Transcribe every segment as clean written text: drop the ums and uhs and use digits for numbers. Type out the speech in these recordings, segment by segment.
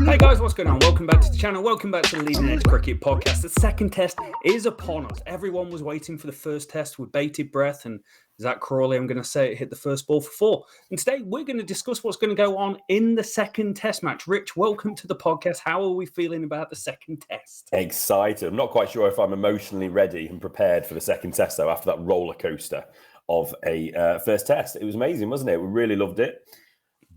Hey guys, what's going on? Welcome back to the channel. Welcome back to the Leading Edge Cricket Podcast. The second test is upon us. Everyone was waiting for the first test with bated breath, and Zach Crawley, I'm going to say, hit the first ball for 4. And today we're going to discuss what's going to go on in the second test match. Rich, welcome to the podcast. How are we feeling about the second test? Excited. I'm not quite sure if I'm emotionally ready and prepared for the second test, though, after that roller coaster of a first test. It was amazing, wasn't it? We really loved it.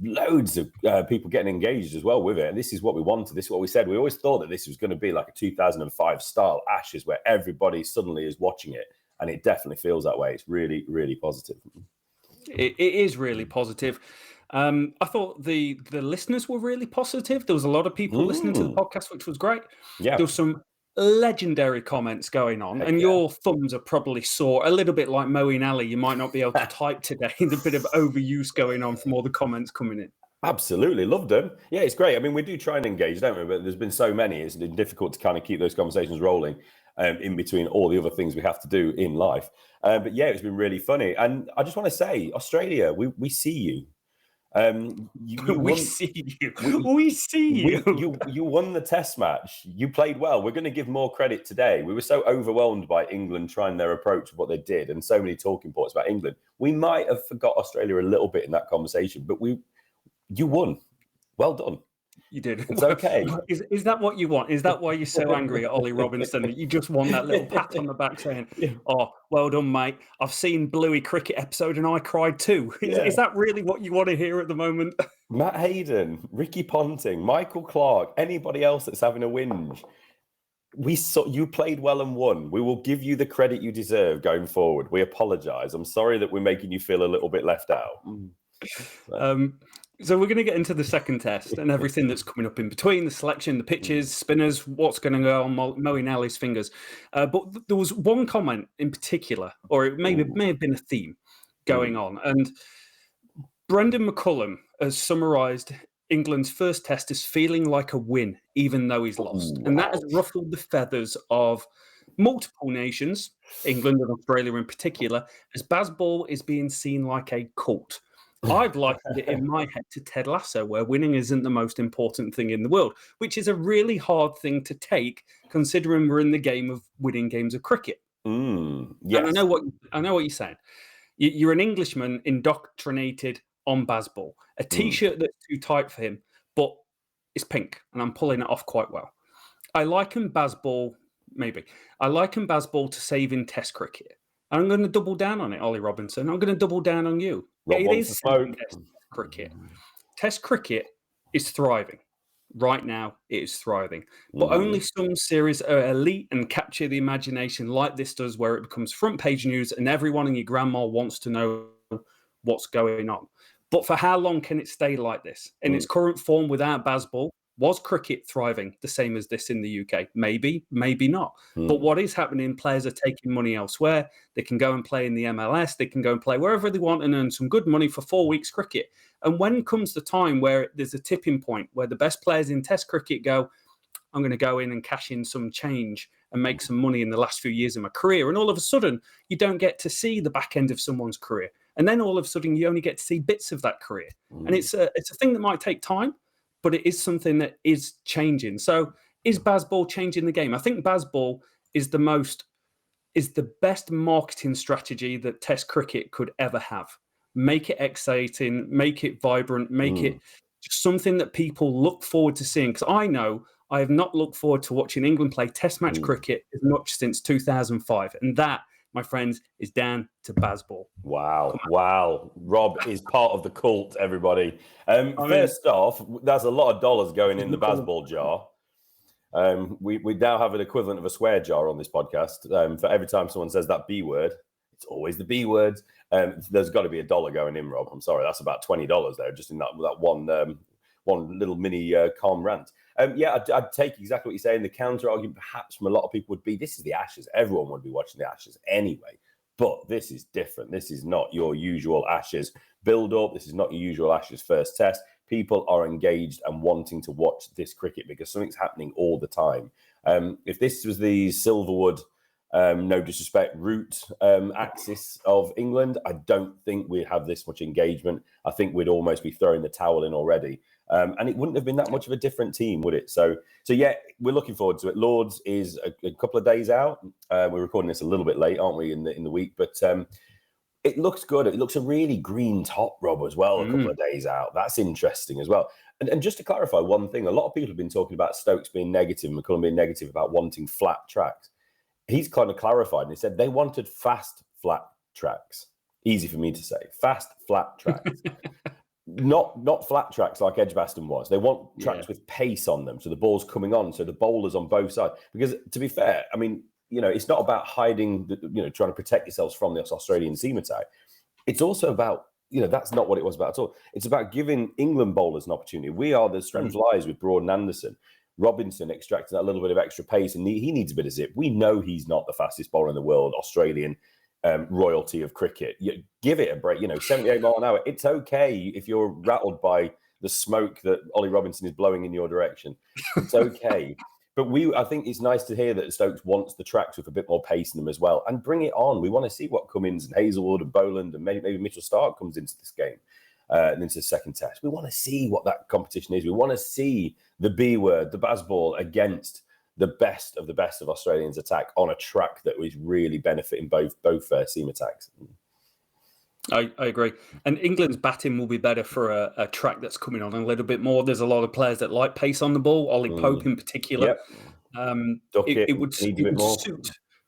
Loads of people getting engaged as well with it. And this is what we wanted. This is what we said. We always thought that this was going to be like a 2005 style Ashes where everybody suddenly is watching it. And it definitely feels that way. It's really, really positive. It is really positive. I thought the listeners were really positive. There was a lot of people listening to the podcast, which was great. Yeah. There was some legendary comments going on, and your thumbs are probably sore, a little bit like Moeen Ali. You might not be able to type today. There's a bit of overuse going on from all the comments coming in. Absolutely. Loved them. Yeah, it's great. I mean, we do try and engage, don't we? But there's been so many. It's been difficult to kind of keep those conversations rolling in between all the other things we have to do in life. But yeah, it's been really funny. And I just want to say, Australia, we see you. We see you. You won the test match. You played well. We're going to give more credit today. We were so overwhelmed by England trying their approach of what they did and so many talking points about England. We might have forgot Australia a little bit in that conversation, but you won. Well done. You did. It's okay. Is that what you want? Is that why you're so angry at Ollie Robinson that you just want that little pat on the back saying, "Oh, well done, mate. I've seen Bluey cricket episode and I cried too." Is that really what you want to hear at the moment? Matt Hayden, Ricky Ponting, Michael Clark, anybody else that's having a whinge. You played well and won. We will give you the credit you deserve going forward. We apologise. I'm sorry that we're making you feel a little bit left out. So we're going to get into the second test and everything that's coming up in between, the selection, the pitches, spinners, what's going to go on Moeen Ali's fingers. But there was one comment in particular, or it may have been a theme going on. And Brendan McCullum has summarised England's first test as feeling like a win, even though he's lost. And that has ruffled the feathers of multiple nations, England and Australia in particular, as Bazball is being seen like a cult. I've likened it in my head to Ted Lasso, where winning isn't the most important thing in the world, which is a really hard thing to take, considering we're in the game of winning games of cricket. Yes. And I know what you're saying. You're an Englishman indoctrinated on Bazball, a T-shirt that's too tight for him, but it's pink, and I'm pulling it off quite well. I liken Bazball to saving Test cricket. I'm going to double down on it, Ollie Robinson. I'm going to double down on you. It is Test cricket. Test cricket is thriving. Right now, it is thriving. But only some series are elite and capture the imagination like this does, where it becomes front page news and everyone and your grandma wants to know what's going on. But for how long can it stay like this? In its current form without Bazball, was cricket thriving the same as this in the UK? Maybe, maybe not. But what is happening, players are taking money elsewhere. They can go and play in the MLS. They can go and play wherever they want and earn some good money for 4 weeks cricket. And when comes the time where there's a tipping point where the best players in Test cricket go, I'm going to go in and cash in some change and make some money in the last few years of my career. And all of a sudden, you don't get to see the back end of someone's career. And then all of a sudden, you only get to see bits of that career. And it's a thing that might take time, but it is something that is changing. So is Bazball changing the game? I think Bazball is the best marketing strategy that Test cricket could ever have. Make it exciting, make it vibrant, make it just something that people look forward to seeing. Because I know I have not looked forward to watching England play Test match cricket as much since 2005. And that, my friends, is down to Bazball. Wow. Rob is part of the cult, everybody. First off, there's a lot of dollars going in the Bazball jar. We now have an equivalent of a swear jar on this podcast. For every time someone says that B word, it's always the B word. There's got to be $1 going in, Rob. I'm sorry, that's about $20 there, just in that one little mini calm rant. I'd take exactly what you're saying. The counter argument, perhaps from a lot of people, would be this is the Ashes. Everyone would be watching the Ashes anyway. But this is different. This is not your usual Ashes build-up. This is not your usual Ashes first test. People are engaged and wanting to watch this cricket because something's happening all the time. If this was the Silverwood no disrespect, root axis of England, I don't think we'd have this much engagement. I think we'd almost be throwing the towel in already. And it wouldn't have been that much of a different team, would it? So yeah, we're looking forward to it. Lords is a couple of days out. We're recording this a little bit late, aren't we, in the week? But it looks good. It looks a really green top, Rob, as well, a couple of days out. That's interesting as well. And just to clarify one thing, a lot of people have been talking about Stokes being negative, McCullum being negative about wanting flat tracks. He's kind of clarified and he said they wanted fast, flat tracks. Easy for me to say. Fast, flat tracks. Not flat tracks like Edgbaston was. They want tracks with pace on them. So the ball's coming on. So the bowlers on both sides. Because to be fair, I mean, it's not about hiding, trying to protect yourselves from this Australian seam attack. It's also about, that's not what it was about at all. It's about giving England bowlers an opportunity. The strength lies with Broad and Anderson. Robinson extracting that little bit of extra pace, and he needs a bit of zip. We know he's not the fastest bowler in the world, Australian royalty of cricket. Give it a break. 78 mile an hour. It's okay if you're rattled by the smoke that Ollie Robinson is blowing in your direction. It's okay. But I think it's nice to hear that Stokes wants the tracks with a bit more pace in them as well, and bring it on. We want to see what Cummins and Hazelwood and Boland and maybe Mitchell Stark comes into this game. And into the second test. We want to see what that competition is. We want to see the B word, the Bazball, against the best of Australians attack on a track that is really benefiting both seam attacks. I agree. And England's batting will be better for a track that's coming on a little bit more. There's a lot of players that like pace on the ball, Ollie Pope in particular. Yep. It would suit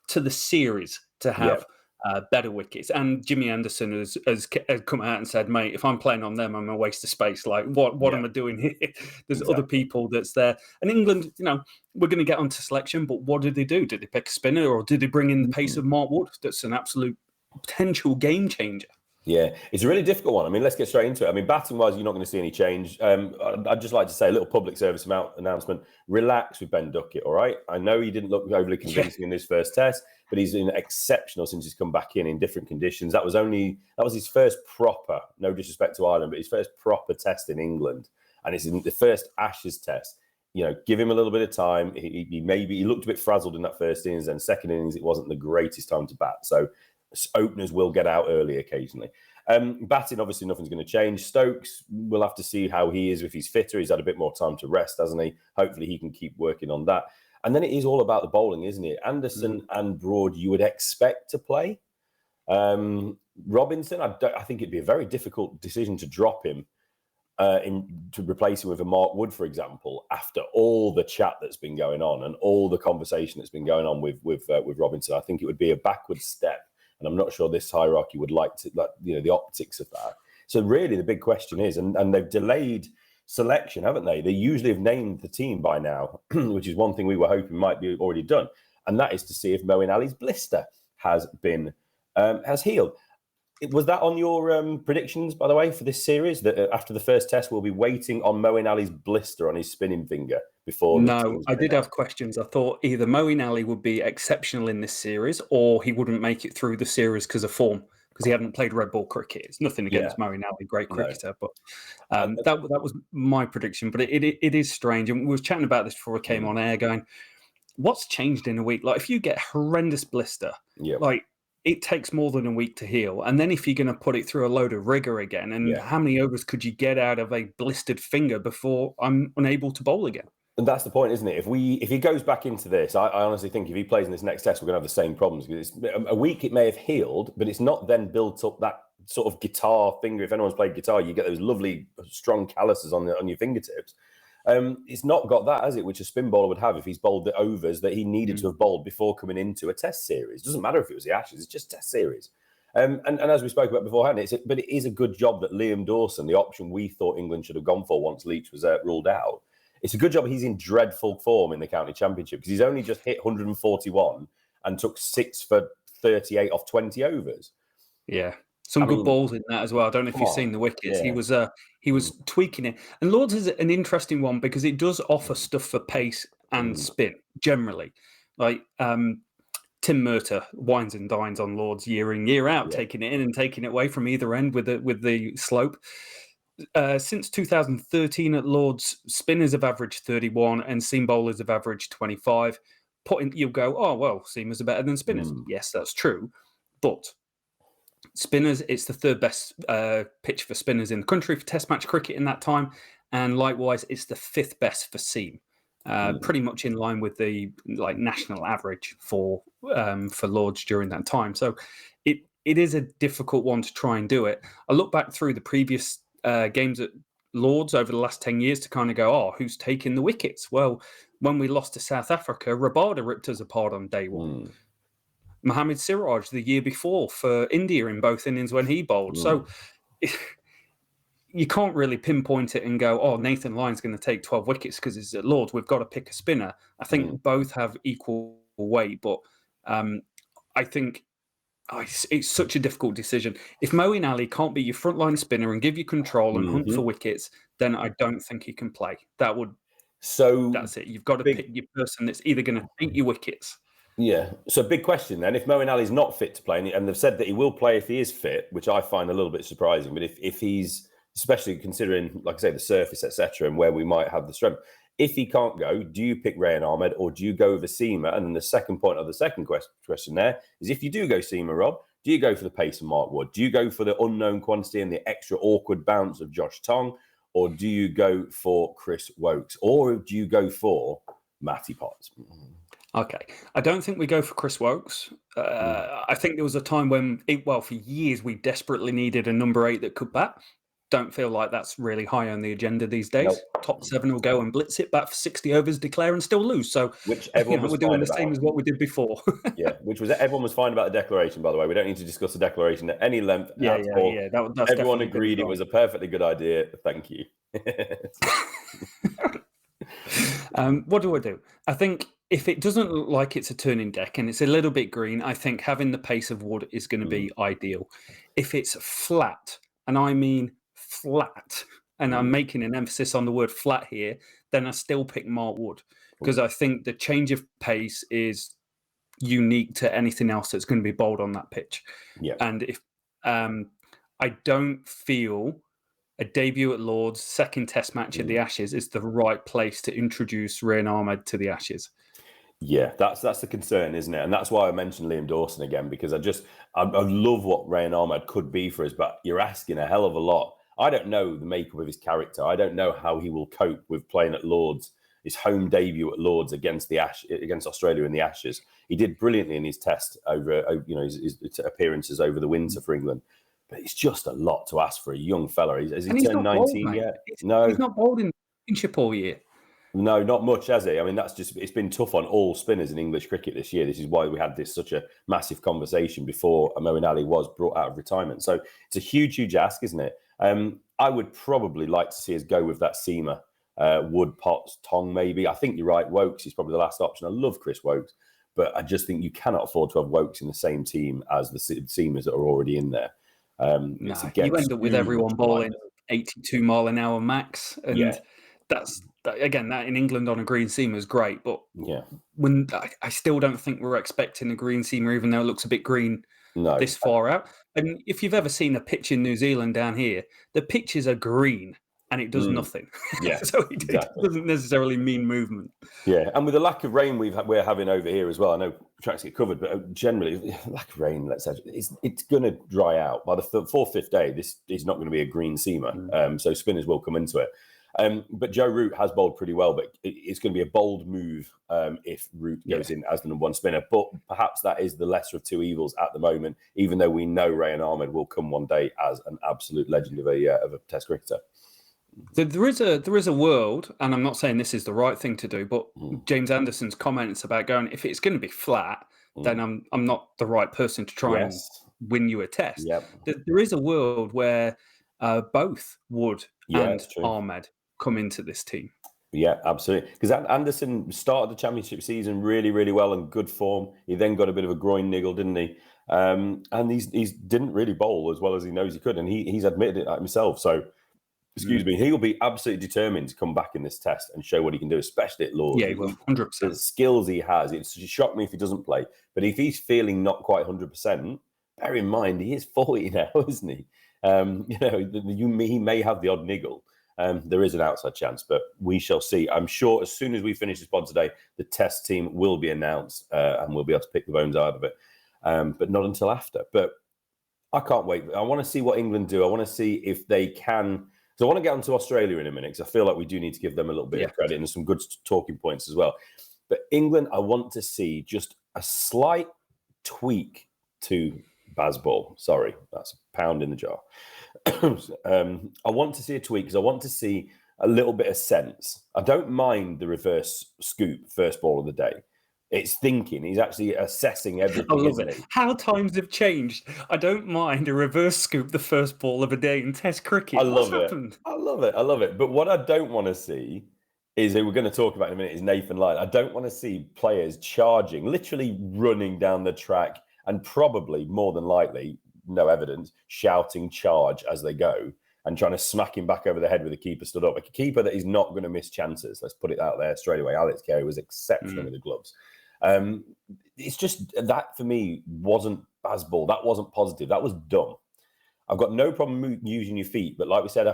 to the series to have better wickets. And Jimmy Anderson has come out and said, mate, if I'm playing on them, I'm a waste of space. Like, what am I doing here? There's other people that's there. And England, we're going to get onto selection, but what did they do? Did they pick a spinner or did they bring in the pace of Mark Wood? That's an absolute potential game changer. Yeah, it's a really difficult one. I mean, let's get straight into it. I mean, batting-wise, you're not going to see any change. I'd just like to say a little public service announcement. Relax with Ben Duckett, all right? I know he didn't look overly convincing in this first test, but he's been exceptional since he's come back in different conditions. That was his first proper, no disrespect to Ireland, but his first proper test in England. And it's in the first Ashes test. Give him a little bit of time. He looked a bit frazzled in that first innings, and second innings, it wasn't the greatest time to bat. So openers will get out early occasionally. Batting, obviously, nothing's going to change. Stokes, we'll have to see how he is if he's fitter. He's had a bit more time to rest, hasn't he? Hopefully, he can keep working on that. And then it is all about the bowling, isn't it? Anderson and Broad, you would expect to play. Robinson, I think it'd be a very difficult decision to drop him to replace him with a Mark Wood, for example, after all the chat that's been going on and all the conversation that's been going on with Robinson. I think it would be a backward step. And I'm not sure this hierarchy would like the optics of that. So really the big question is, and they've delayed selection, haven't they? They usually have named the team by now, which is one thing we were hoping might be already done. And that is to see if Moeen Ali's blister has healed. Was that on your predictions, by the way, for this series? That after the first test, we'll be waiting on Moeen Ali's blister on his spinning finger before. No, I did have questions. I thought either Moeen Ali would be exceptional in this series, or he wouldn't make it through the series because of form, because he hadn't played red ball cricket. It's nothing against Moeen Ali, great cricketer, but that was my prediction. But it is strange, and we were chatting about this before I came on air, going, what's changed in a week? Like if you get a horrendous blister, like. It takes more than a week to heal. And then if you're going to put it through a load of rigor again, and how many overs could you get out of a blistered finger before I'm unable to bowl again? And that's the point, isn't it? If he goes back into this, I honestly think if he plays in this next test, we're going to have the same problems. Because a week it may have healed, but it's not then built up that sort of guitar finger. If anyone's played guitar, you get those lovely, strong calluses on your fingertips. It's not got that, has it? Which a spin bowler would have if he's bowled the overs that he needed to have bowled before coming into a test series. It doesn't matter if it was the Ashes; it's just test series. And as we spoke about beforehand, but it is a good job that Liam Dawson, the option we thought England should have gone for once Leach was ruled out, it's a good job he's in dreadful form in the county championship because he's only just hit 141 and took 6 for 38 off 20 overs. Yeah. Some good balls in that as well. I don't know if you've seen the wickets. Yeah. He was tweaking it. And Lords is an interesting one because it does offer stuff for pace and spin generally. Like Tim Murtagh wines and dines on Lords year in, year out, taking it in and taking it away from either end with the slope. Since 2013 at Lords, spinners have averaged 31 and seam bowlers have averaged 25. you'll go, oh, well, seamers are better than spinners. Yes, that's true. But spinners, it's the third best pitch for spinners in the country for Test match cricket in that time. And likewise, it's the fifth best for seam. Pretty much in line with the national average for Lords during that time. So it is a difficult one to try and do it. I look back through the previous games at Lords over the last 10 years to kind of go, oh, who's taking the wickets? Well, when we lost to South Africa, Rabada ripped us apart on day one. Mohammad Siraj the year before for India in both innings when he bowled. So you can't really pinpoint it and go, oh, Nathan Lyon's going to take 12 wickets because it's at Lords. We've got to pick a spinner. I think both have equal weight, but I think it's such a difficult decision. If Moeen Ali can't be your frontline spinner and give you control and hunt for wickets, then I don't think he can play. That's it. You've got to pick your person that's either going to take your wickets. Yeah. So big question then. If Moeen Ali's not fit to play, and they've said that he will play if he is fit, which I find a little bit surprising, but if he's, especially considering, like I say, the surface, etc., and where we might have the strength, if he can't go, do you pick Rayan Ahmed or do you go with a seamer? And then the second point of the second question there is, if you do go seamer, Rob, do you go for the pace of Mark Wood? Do you go for the unknown quantity and the extra awkward bounce of Josh Tong? Or do you go for Chris Wokes? Or do you go for Matty Potts? Okay. I don't think we go for Chris Wokes. I think there was a time when, for years, we desperately needed a number 8 that could bat. Don't feel like that's really high on the agenda these days. Nope. Top 7 will go and blitz it, bat for 60 overs, declare, and still lose. So which everyone was we're doing the same as what we did before. Which was everyone was fine about the declaration, by the way. We don't need to discuss the declaration at any length. That's everyone agreed it was a perfectly good idea. Thank you. What do I do? I think if it doesn't look like it's a turning deck and it's a little bit green, I think having the pace of Wood is going to be ideal. If it's flat, and I mean flat, and I'm making an emphasis on the word flat here, then I still pick Mark Wood because I think the change of pace is unique to anything else that's going to be bowled on that pitch. Yeah. And if I don't feel a debut at Lords, second Test match at the Ashes is the right place to introduce Rayan Ahmed to the Ashes. Yeah, that's the concern, isn't it? And that's why I mentioned Liam Dawson again, because I love what Rayan Ahmed could be for us, but you're asking a hell of a lot. I don't know the makeup of his character. I don't know how he will cope with playing at Lords, his home debut at Lords against Australia in the Ashes. He did brilliantly in his test his appearances over the winter for England. But it's just a lot to ask for a young fella. Has he turned 19 yet? No. He's not bowled in Championship all year. No, not much, has he? I mean, it's been tough on all spinners in English cricket this year. This is why we had such a massive conversation before Moeen Ali was brought out of retirement. So it's a huge, huge ask, isn't it? I would probably like to see us go with that seamer, Wood, Potts, Tong, maybe. I think you're right. Wokes is probably the last option. I love Chris Wokes, but I just think you cannot afford to have Wokes in the same team as the seamers that are already in there. You end up with everyone bowling 82 mile an hour max, and that's again, that in England on a green seamer is great, but when I still don't think we're expecting a green seamer, even though it looks a bit green this far out. And if you've ever seen a pitch in New Zealand down here, the pitches are green and it does nothing. Yeah, so it doesn't necessarily mean movement. Yeah, and with the lack of rain we're having over here as well, I know tracks get covered, but generally, lack of rain, let's say, it's going to dry out. By the 4th, 5th day, this is not going to be a green seamer, so spinners will come into it. But Joe Root has bowled pretty well, but it's going to be a bold move if Root goes in as the number 1 spinner. But perhaps that is the lesser of two evils at the moment, even though we know Rayan Ahmed will come one day as an absolute legend of a Test cricketer. There is a world, and I'm not saying this is the right thing to do, but James Anderson's comments about going, if it's going to be flat, then I'm not the right person to try and win you a test. Yep. There is a world where both Wood and Ahmed come into this team. Yeah, absolutely. Because Anderson started the championship season really, really well and good form. He then got a bit of a groin niggle, didn't he? And he's didn't really bowl as well as he knows he could, and he's admitted it himself. So, excuse me, he'll be absolutely determined to come back in this test and show what he can do, especially at Lords. Yeah, he will, 100%. The skills he has, it's shocked me if he doesn't play. But if he's feeling not quite 100%, bear in mind he is 40 now, isn't he? He may have the odd niggle. there is an outside chance, but we shall see. I'm sure as soon as we finish this pod today, the test team will be announced and we'll be able to pick the bones out of it, but not until after. But I can't wait. I want to see what England do. I want to see if they can. So I want to get onto Australia in a minute because I feel like we do need to give them a little bit of credit and some good talking points as well. But England, I want to see just a slight tweak to Bazball. Sorry, that's a pound in the jar. I want to see a tweak because I want to see a little bit of sense. I don't mind the reverse scoop first ball of the day. It's thinking. He's actually assessing everything. I love it. How times have changed. I don't mind a reverse scoop the first ball of a day in Test cricket. I love it. I love it. But what I don't want to see is, we're going to talk about in a minute, is Nathan Lyon. I don't want to see players charging, literally running down the track and probably, more than likely, no evidence, shouting charge as they go and trying to smack him back over the head with the keeper stood up. A keeper that is not going to miss chances. Let's put it out there straight away. Alex Carey was exceptional with the gloves. It's just that for me wasn't Bazball. That wasn't positive. That was dumb. I've got no problem using your feet, but like we said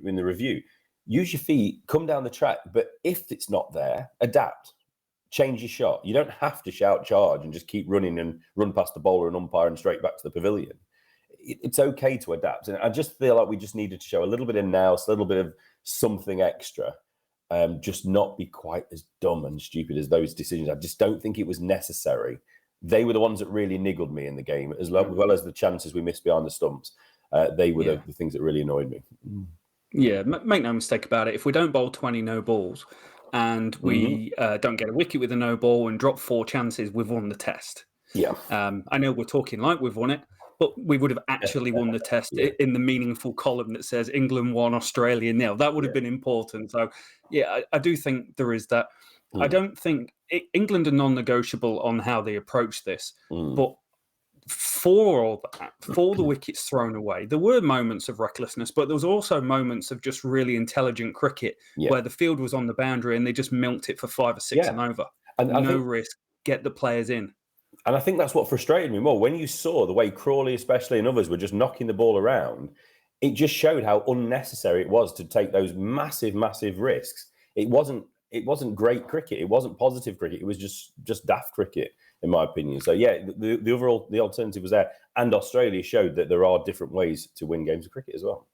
in the review, use your feet, come down the track. But if it's not there, adapt, change your shot. You don't have to shout charge and just keep running and run past the bowler and umpire and straight back to the pavilion. It's okay to adapt, and I just feel like we just needed to show a little bit of nous, a little bit of something extra. Just not be quite as dumb and stupid as those decisions. I just don't think it was necessary. They were the ones that really niggled me in the game, as well as the chances we missed behind the stumps. They were the things that really annoyed me. Yeah, make no mistake about it. If we don't bowl 20 no balls and we don't get a wicket with a no ball and drop 4 chances, we've won the test. Yeah. I know we're talking like we've won it, but we would have actually won the test in the meaningful column that says England 1, Australia 0. That would have been important. So, I do think there is that. I don't think England are non-negotiable on how they approach this, but for all that, for the wickets thrown away, there were moments of recklessness, but there was also moments of just really intelligent cricket where the field was on the boundary and they just milked it for 5 or 6 and over. And no risk, get the players in. And I think that's what frustrated me more. When you saw the way Crawley, especially, and others were just knocking the ball around, it just showed how unnecessary it was to take those massive, massive risks. It wasn't great cricket. It wasn't positive cricket. It was just daft cricket, in my opinion. So the alternative was there, and Australia showed that there are different ways to win games of cricket as well.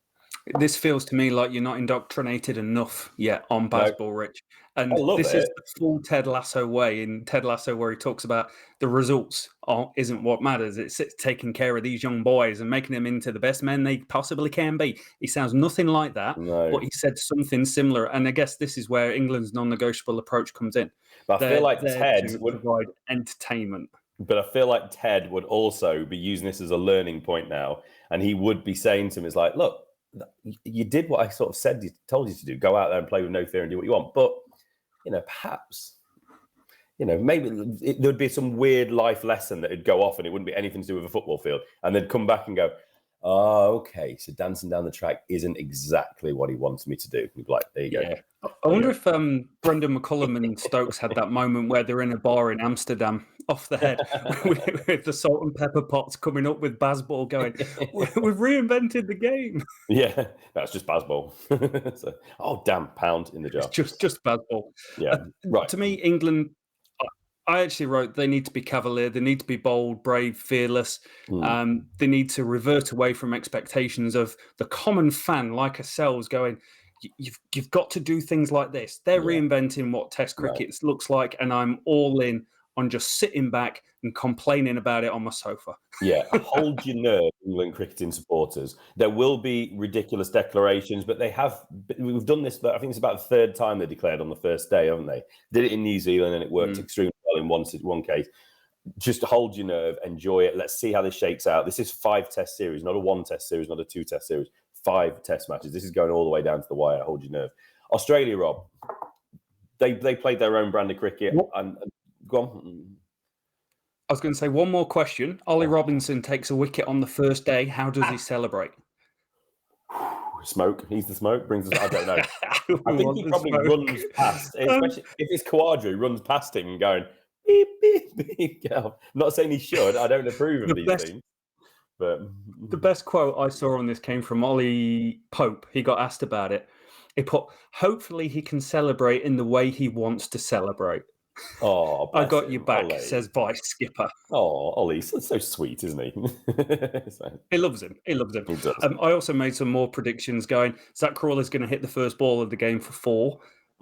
This feels to me like you're not indoctrinated enough yet on Bazball, Rich. And this is the full Ted Lasso way in Ted Lasso, where he talks about the results isn't what matters. It's taking care of these young boys and making them into the best men they possibly can be. He sounds nothing like that, but he said something similar. And I guess this is where England's non-negotiable approach comes in. But I feel like Ted would provide entertainment. But I feel like Ted would also be using this as a learning point now. And he would be saying to him, it's like, look, you did what I sort of told you to do. Go out there and play with no fear and do what you want. But, perhaps, maybe there'd be some weird life lesson that would go off and it wouldn't be anything to do with a football field. And they'd come back and go, oh, okay, so dancing down the track isn't exactly what he wants me to do. You'd be like, there you go. I wonder if Brendan McCullum and Stokes had that moment where they're in a bar in Amsterdam off the head with the salt and pepper pots coming up with Bazball going, we've reinvented the game. Yeah, that's just Bazball. So, damn, pound in the jar. It's just Bazball. Yeah, right. To me, England, I actually wrote they need to be cavalier, they need to be bold, brave, fearless. They need to revert away from expectations of the common fan like ourselves going, you've got to do things like this. They're reinventing what Test cricket looks like, and I'm all in on just sitting back and complaining about it on my sofa. Yeah, hold your nerve, England cricketing supporters. There will be ridiculous declarations, but we've done this, I think it's about the 3rd time they declared on the first day, haven't they? Did it in New Zealand and it worked extremely well in one case. Just hold your nerve, enjoy it. Let's see how this shakes out. This is 5 test series, not a 1 test series, not a 2 test series. 5 test matches. This is going all the way down to the wire. Hold your nerve. Australia, Rob, they played their own brand of cricket. And go on. I was going to say one more question. Ollie Robinson takes a wicket on the first day. How does he celebrate? Smoke. He's the smoke. Brings us. I don't know. I think he probably runs past, especially if it's Quadri, runs past him and going, beep, beep, beep. I'm not saying he should. I don't approve of these things. But the best quote I saw on this came from Ollie Pope. He got asked about it. He put, hopefully he can celebrate in the way he wants to celebrate. Oh, I got him. you back, Ollie. says Vice Skipper. Oh, Ollie, that's so sweet, isn't he? He loves him. He loves him. He does. I also made some more predictions going. Zach Crawler's going to hit the first ball of the game for 4.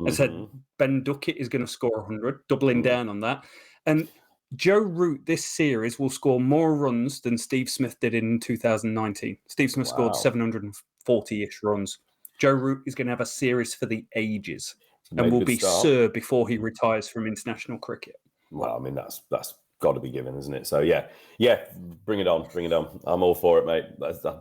I said Ben Duckett is going to score 100, doubling down on that. And Joe Root this series will score more runs than Steve Smith did in 2019. Steve Smith scored 740-ish runs. Joe Root is going to have a series for the ages and will be Sir before he retires from international cricket. Well, I mean, that's got to be given, isn't it? So, yeah, bring it on. I'm all for it, mate.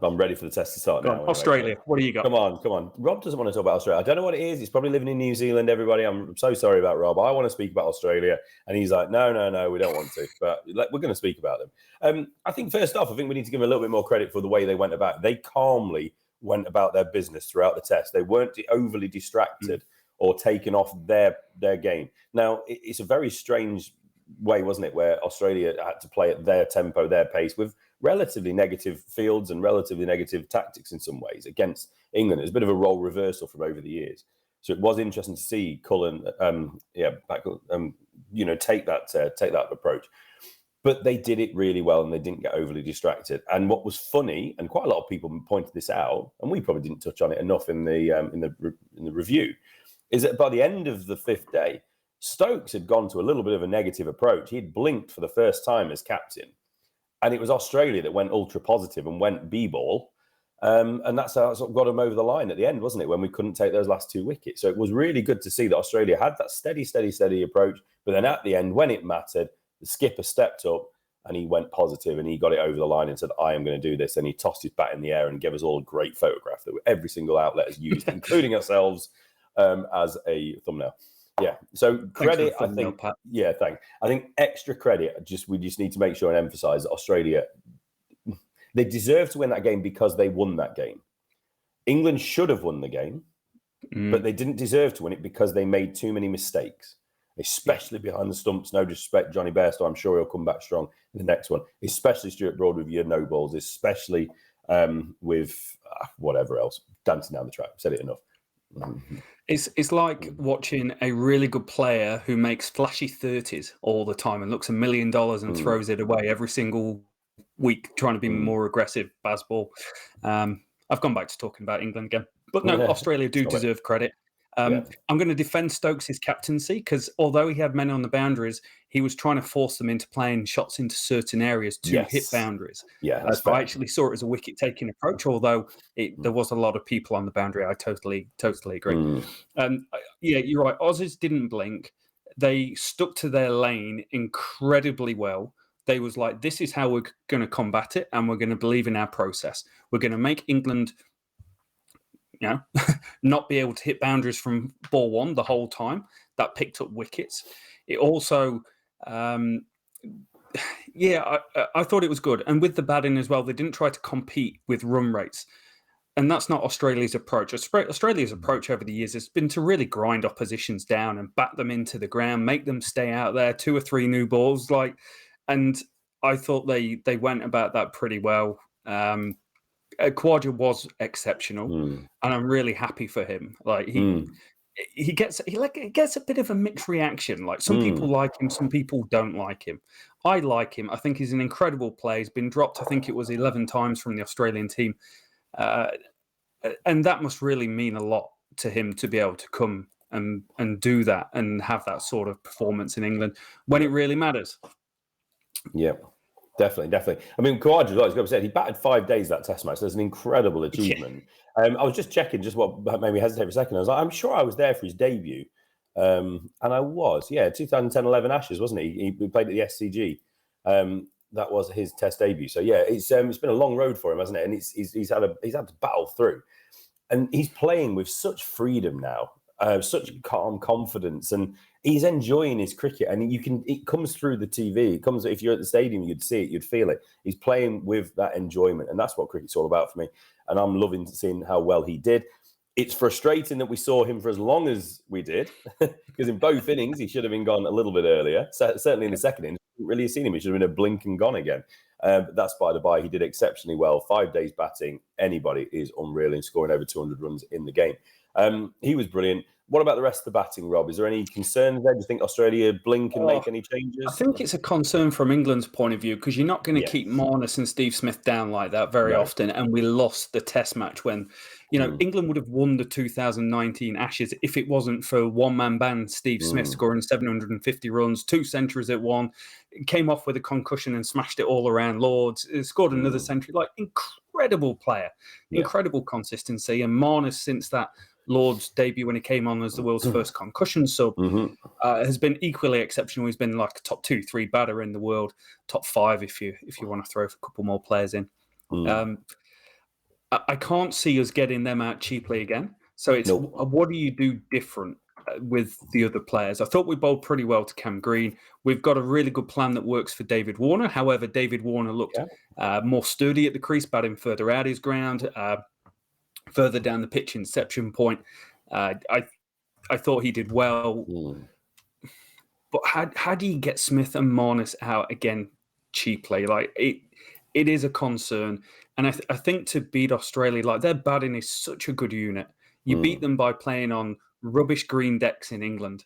I'm ready for the test to start now. Anyway, Australia, what do you got? Come on. Rob doesn't want to talk about Australia. I don't know what it is. He's probably living in New Zealand, everybody. I'm so sorry about Rob. I want to speak about Australia. And he's like, no, we don't want to. But we're going to speak about them. I think first off, I think we need to give them a little bit more credit for the way they went about it. They calmly went about their business throughout the test. They weren't overly distracted or taken off their game. Now, it's a very strange way, wasn't it, where Australia had to play at their tempo, their pace, with relatively negative fields and relatively negative tactics in some ways against England. It's a bit of a role reversal from over the years. So it was interesting to see Cullen, take that approach. But they did it really well, and they didn't get overly distracted. And what was funny, and quite a lot of people pointed this out, and we probably didn't touch on it enough in the review, is that by the end of the 5th day, Stokes had gone to a little bit of a negative approach. He'd blinked for the first time as captain. And it was Australia that went ultra positive and went B-ball. And that's how sort of got him over the line at the end, wasn't it, when we couldn't take those last 2 wickets. So it was really good to see that Australia had that steady approach. But then at the end, when it mattered, the skipper stepped up and he went positive and he got it over the line and said, I am going to do this. And he tossed his bat in the air and gave us all a great photograph that every single outlet has used, including ourselves, as a thumbnail. Yeah. So credit, I think. Pat. Yeah, thanks. I think extra credit. We just need to make sure and emphasize that Australia, they deserve to win that game because they won that game. England should have won the game, but they didn't deserve to win it because they made too many mistakes, especially behind the stumps. No disrespect, Johnny Bairstow. I'm sure he'll come back strong in the next one, especially Stuart Broad with your no balls, especially with whatever else, dancing down the track. Said it enough. It's like watching a really good player who makes flashy 30s all the time and looks $1 million and throws it away every single week, trying to be more aggressive. Bazball. I've gone back to talking about England again, but no, Australia do deserve credit. I'm going to defend Stokes' captaincy because although he had men on the boundaries, he was trying to force them into playing shots into certain areas to hit boundaries. Yeah, so I actually saw it as a wicket-taking approach, although there was a lot of people on the boundary. I totally agree. You're right. Aussies didn't blink. They stuck to their lane incredibly well. They was like, this is how we're going to combat it, and we're going to believe in our process. We're going to make England not be able to hit boundaries from ball one the whole time. That picked up wickets. It also, I thought it was good. And with the batting as well, they didn't try to compete with run rates. And that's not Australia's approach. Australia's approach over the years has been to really grind oppositions down and bat them into the ground, make them stay out there, 2 or 3 new balls. And I thought they went about that pretty well. Khawaja was exceptional, and I'm really happy for him. Like he gets a bit of a mixed reaction. Like some people like him, some people don't like him. I like him. I think he's an incredible player. He's been dropped, I think it was 11 times from the Australian team, and that must really mean a lot to him to be able to come and do that and have that sort of performance in England when it really matters. Yeah. Definitely. I mean, Khawaja, like Scott said, he batted 5 days that test match. That's an incredible achievement. I was just checking what made me hesitate for a second. I was like, I'm sure I was there for his debut. And I was, 2010-11 Ashes, wasn't he? He played at the SCG. That was his test debut. So, it's been a long road for him, hasn't it? And he's had to battle through. And he's playing with such freedom now, such calm confidence, and he's enjoying his cricket, and it comes through the TV. It comes, if you're at the stadium, you'd see it, you'd feel it. He's playing with that enjoyment, and that's what cricket's all about for me. And I'm loving seeing how well he did. It's frustrating that we saw him for as long as we did, because in both innings, he should have been gone a little bit earlier. So, certainly in the second innings, we didn't really seen him. He should have been a blink and gone again. But that's by the by. He did exceptionally well. 5 days batting. Anybody is unreal in scoring over 200 runs in the game. He was brilliant. What about the rest of the batting, Rob? Is there any concerns there? Do you think Australia blink and make any changes? I think it's a concern from England's point of view because you're not going to keep Marnus and Steve Smith down like that very often. And we lost the Test match when, England would have won the 2019 Ashes if it wasn't for one-man band Steve Smith scoring 750 runs, 2 centuries at one, came off with a concussion and smashed it all around Lords, scored another century. Like, incredible player, incredible consistency. And Marnus, since that Lord's debut when he came on as the world's first concussion sub, has been equally exceptional. He's been like a top 2-3 batter in the world, top 5 if you want to throw a couple more players in. I can't see us getting them out cheaply again. So it's what do you do different with the other players? I thought we bowled pretty well to Cam Green. We've got a really good plan that works for David Warner. However, David Warner looked more sturdy at the crease, batting further out his ground, further down the pitch inception point. I thought he did well. But how do you get Smith and Marnus out again cheaply? Like, it is a concern. And I think to beat Australia, like, their batting is such a good unit. You beat them by playing on rubbish green decks in England.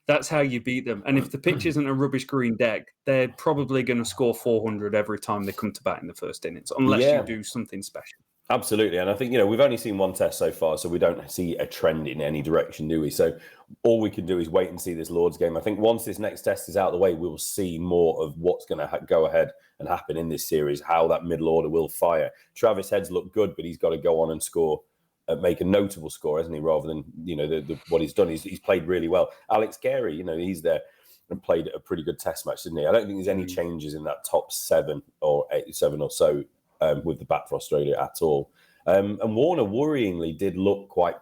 That's how you beat them. And if the pitch isn't a rubbish green deck, they're probably going to score 400 every time they come to bat in the first innings, unless you do something special. Absolutely. And I think, we've only seen one test so far, so we don't see a trend in any direction, do we? So all we can do is wait and see this Lord's game. I think once this next test is out of the way, we'll see more of what's going to go ahead and happen in this series, how that middle order will fire. Travis Head's looked good, but he's got to go on and score, make a notable score, hasn't he? Rather than, what he's done. He's played really well. Alex Carey, he's there and played a pretty good test match, didn't he? I don't think there's any changes in that top 7 or so. With the bat for Australia at all. And Warner, worryingly, did look quite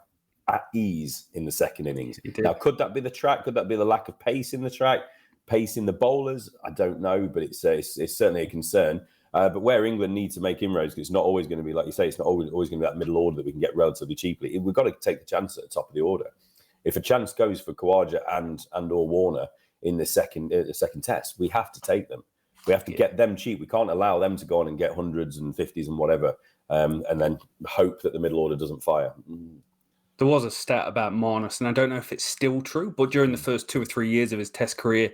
at ease in the second innings. Now, could that be the track? Could that be the lack of pace in the track? Pace in the bowlers? I don't know, but it's certainly a concern. But where England need to make inroads, because it's not always going to be, like you say, it's not always going to be that middle order that we can get relatively cheaply. We've got to take the chance at the top of the order. If a chance goes for Khawaja and or Warner in the second test, we have to take them. We have to get them cheap. We can't allow them to go on and get hundreds and 50s and whatever, and then hope that the middle order doesn't fire. There was a stat about Marnus, and I don't know if it's still true, but during the first 2 or 3 years of his Test career,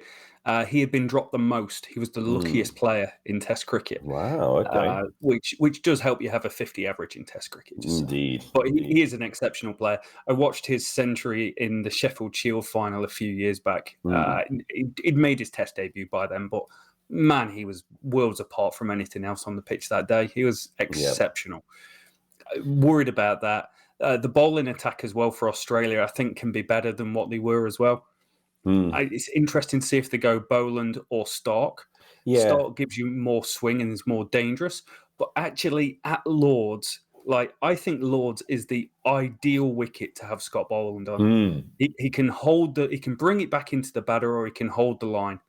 he had been dropped the most. He was the luckiest player in Test cricket. Wow, okay. Which does help you have a 50 average in Test cricket. Indeed. But he is an exceptional player. I watched his century in the Sheffield Shield final a few years back. He'd made his Test debut by then, but man, he was worlds apart from anything else on the pitch that day. He was exceptional. Worried about that. The bowling attack as well for Australia, I think, can be better than what they were as well. It's interesting to see if they go Boland or Stark. Stark gives you more swing and is more dangerous. But actually, at Lords, I think Lords is the ideal wicket to have Scott Boland on. He can he can bring it back into the batter, or he can hold the line.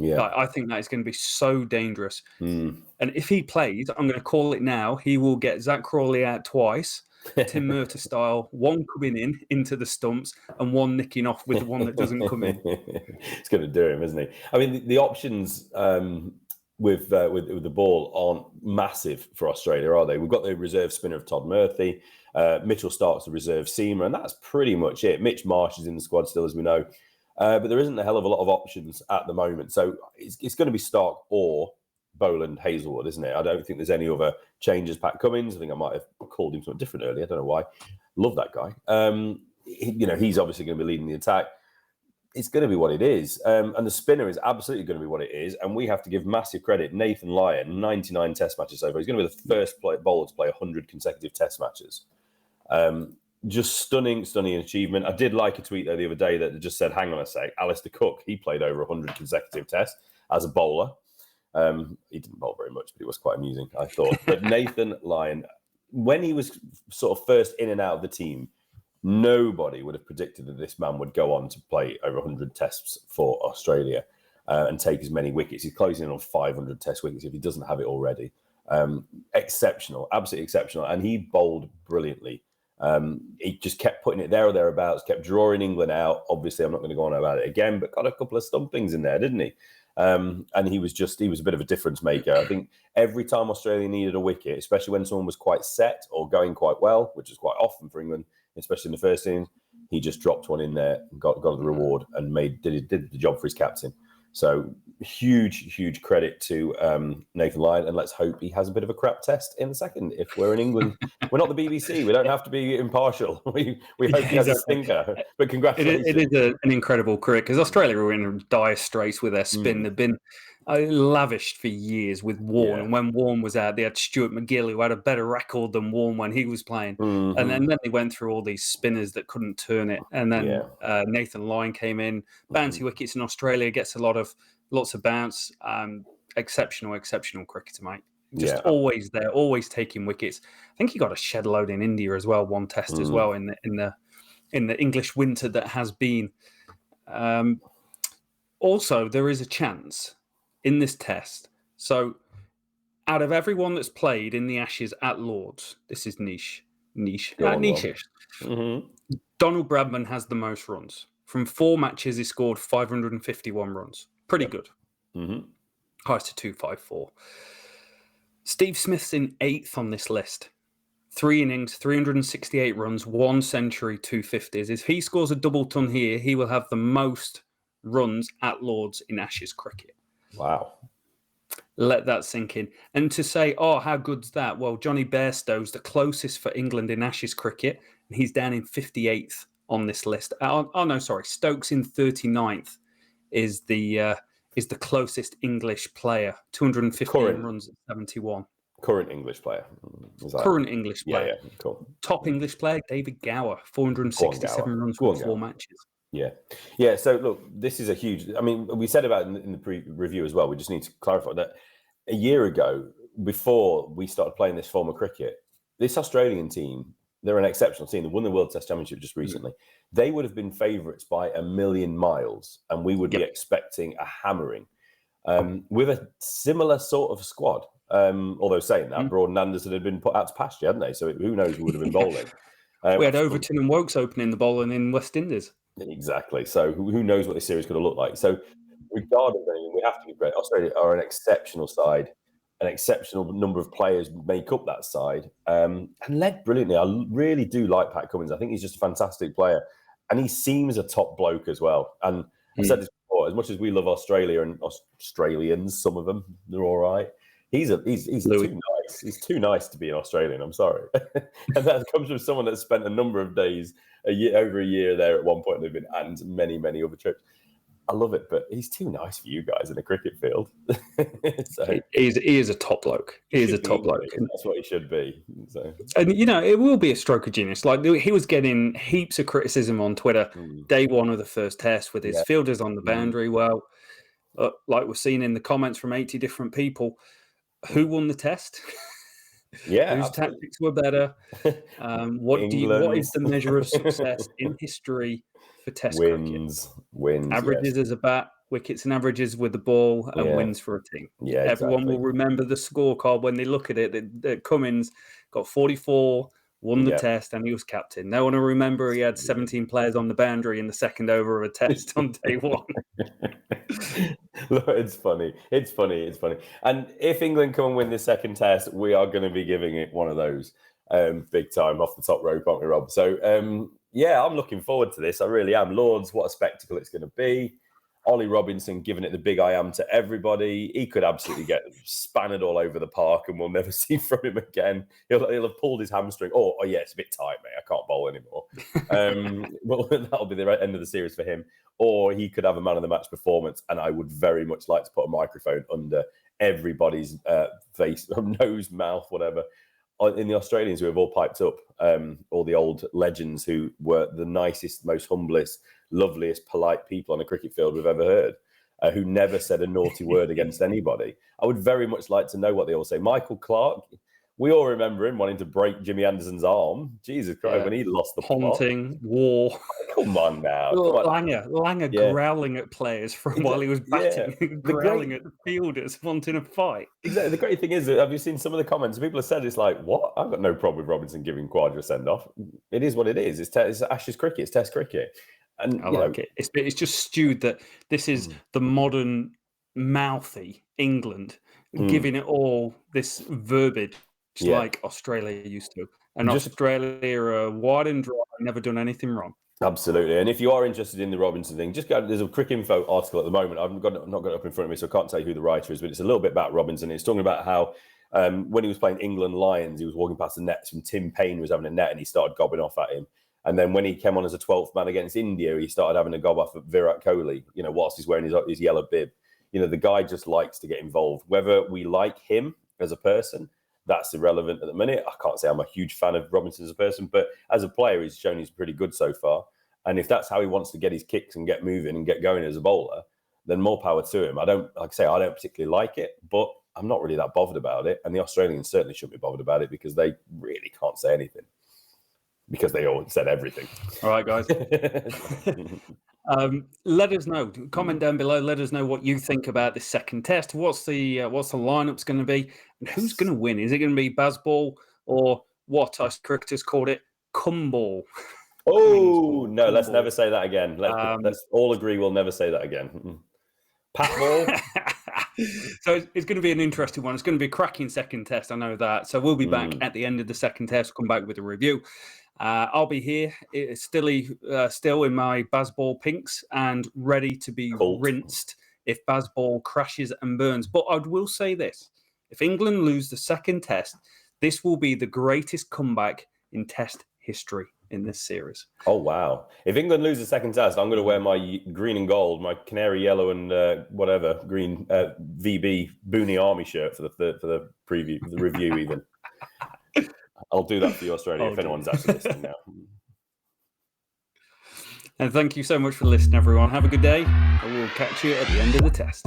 I think that is going to be so dangerous. And if he plays, I'm going to call it now, he will get Zach Crawley out twice, Tim Murtagh style, one coming into the stumps and one nicking off with the one that doesn't come in. It's going to do him, isn't he? I mean, the options with the ball aren't massive for Australia, are they? We've got the reserve spinner of Todd Murphy. Mitchell Stark's the reserve seamer, and that's pretty much it. Mitch Marsh is in the squad still, as we know. But there isn't a hell of a lot of options at the moment. So it's going to be Stark or Boland Hazelwood, isn't it? I don't think there's any other changes. Pat Cummins, I think I might have called him something different earlier. I don't know why. Love that guy. He's obviously going to be leading the attack. It's going to be what it is. And the spinner is absolutely going to be what it is. And we have to give massive credit. Nathan Lyon, 99 test matches so far. He's going to be the first bowler to play 100 consecutive test matches. Just stunning achievement. I did like a tweet there the other day that just said, hang on a sec, Alistair Cook, he played over 100 consecutive tests as a bowler. He didn't bowl very much, but it was quite amusing, I thought. But Nathan Lyon, when he was sort of first in and out of the team, nobody would have predicted that this man would go on to play over 100 tests for Australia and take as many wickets. He's closing in on 500 test wickets if he doesn't have it already. Exceptional, absolutely exceptional. And he bowled brilliantly. He just kept putting it there or thereabouts, kept drawing England out. Obviously, I'm not going to go on about it again, but got a couple of stumpings in there, didn't he? And he was a bit of a difference maker. I think every time Australia needed a wicket, especially when someone was quite set or going quite well, which is quite often for England, especially in the first innings, he just dropped one in there and got the reward and did the job for his captain. So huge credit to Nathan Lyon, and let's hope he has a bit of a crap test in the second. If we're in England, we're not the BBC. We don't have to be impartial. We hope he has a stinker. But congratulations! It is an incredible career, because Australia were in dire straits with their spin. They've been lavished for years with Warne, and when Warne was out, they had Stuart McGill, who had a better record than Warne when he was playing. And then they went through all these spinners that couldn't turn it, and then Nathan Lyon came in, bouncy wickets in Australia, gets lots of bounce. Exceptional cricketer, mate. Just always there, always taking wickets. I think he got a shed load in India as well, one test as well in the English winter that has been. Also, there is a chance in this test. So, out of everyone that's played in the Ashes at Lords, this is niche-ish. Donald Bradman has the most runs. From 4 matches, he scored 551 runs. Pretty good. Highest to 254. Steve Smith's in 8th on this list. 3 innings, 368 runs, 1 century, 250s. If he scores a double ton here, he will have the most runs at Lords in Ashes cricket. Wow. Let that sink in. And to say, oh, how good's that? Well, Johnny Bairstow's the closest for England in Ashes cricket, and he's down in 58th on this list. Stokes in 39th is the closest English player. 215 runs at 71. Current English player. Current English player. Yeah, cool. Top English player, David Gower, 467 runs from 4 matches. Yeah. So look, this is a huge. I mean, we said about it in the pre-review as well. We just need to clarify that a year ago, before we started playing this form of cricket, this Australian team, they're an exceptional team. They won the World Test Championship just recently. They would have been favourites by a million miles, and we would be expecting a hammering with a similar sort of squad. Although saying that, Broad and Anderson had been put out to pasture, hadn't they? So who knows who would have been bowling. We had Overton and Wokes opening the bowling in West Indies. Exactly. So who knows what this series could have looked like. So regardless of anything, we have to be great. Australia are an exceptional side. An exceptional number of players make up that side and led brilliantly. I really do like Pat Cummins. I think he's just a fantastic player. And he seems a top bloke as well. And I said this before, as much as we love Australia and Australians, some of them, they're all right. He's too nice. He's too nice to be an Australian. I'm sorry. And that comes from someone that spent a number of days, over a year there at one point living, and many, many other trips. I love it, but he's too nice for you guys in a cricket field. So, he is a top bloke. He is a top bloke. That's what he should be. So. And, it will be a stroke of genius. Like, he was getting heaps of criticism on Twitter day one of the first test with his fielders on the boundary. Well, like we're seeing in the comments from 80 different people, who won the test? Yeah, whose tactics were better? What is the measure of success in history for Test cricket? Wins, averages as a bat, wickets and averages with the ball, and wins for a team. Yeah, everyone will remember the scorecard when they look at it. That Cummins got 44, won the test, and he was captain. No one will remember he had 17 players on the boundary in the second over of a test on day one. Look, it's funny. And if England come and win this second test, we are going to be giving it one of those big time off the top rope, aren't we, Rob? So, I'm looking forward to this. I really am. Lords, what a spectacle it's going to be. Ollie Robinson giving it the big I am to everybody. He could absolutely get spanned all over the park and we'll never see from him again. He'll have pulled his hamstring. Oh, yeah, it's a bit tight, mate. I can't bowl anymore. Well, that'll be the end of the series for him. Or he could have a man of the match performance, and I would very much like to put a microphone under everybody's face, nose, mouth, whatever. In the Australians who have all piped up, all the old legends who were the nicest, most humblest, loveliest, polite people on a cricket field we've ever heard, who never said a naughty word against anybody. I would very much like to know what they all say. Michael Clarke, we all remember him wanting to break Jimmy Anderson's arm. Jesus Christ, when he lost the Haunting, war. Come on now. Langer growling at players while he was batting, growling at the fielders, wanting a fight. Exactly. The great thing is, have you seen some of the comments? People have said it's like, what? I've got no problem with Robinson giving Quadra a send-off. It is what it is. It's Ashes cricket. It's Test cricket. And I like it. It's just stewed that this is the modern mouthy England, giving it all this verbiage like Australia used to. And Australia are wide and dry, never done anything wrong. Absolutely. And if you are interested in the Robinson thing, just go. There's a quick info article at the moment. I've not got it up in front of me, so I can't tell you who the writer is, but it's a little bit about Robinson. It's talking about how when he was playing England Lions, he was walking past the nets and Tim Payne was having a net and he started gobbing off at him. And then when he came on as a 12th man against India, he started having a gob off at Virat Kohli, whilst he's wearing his yellow bib. The guy just likes to get involved. Whether we like him as a person, that's irrelevant at the minute. I can't say I'm a huge fan of Robinson as a person, but as a player, he's shown he's pretty good so far. And if that's how he wants to get his kicks and get moving and get going as a bowler, then more power to him. I don't particularly like it, but I'm not really that bothered about it. And the Australians certainly shouldn't be bothered about it because they really can't say anything because they all said everything. All right, guys. Let us know. Comment down below. Let us know what you think about this second test. What's the lineup's going to be, and who's going to win? Is it going to be Bazball or what us cricketers called it, cumball? Oh no! Let's never say that again. Let's all agree we'll never say that again. Pat ball. So it's going to be an interesting one. It's going to be a cracking second test. I know that. So we'll be back at the end of the second test. Come back with a review. I'll be here, still in my Bazball pinks and ready to be rinsed if Bazball crashes and burns. But I will say this: if England lose the second test, this will be the greatest comeback in Test history in this series. Oh wow! If England lose the second test, I'm going to wear my green and gold, my canary yellow and whatever green VB Boonie Army shirt for the preview, for the review even. I'll do that for you, Australia, if anyone's actually listening now. And thank you so much for listening, everyone. Have a good day, and we'll catch you at the end of the test.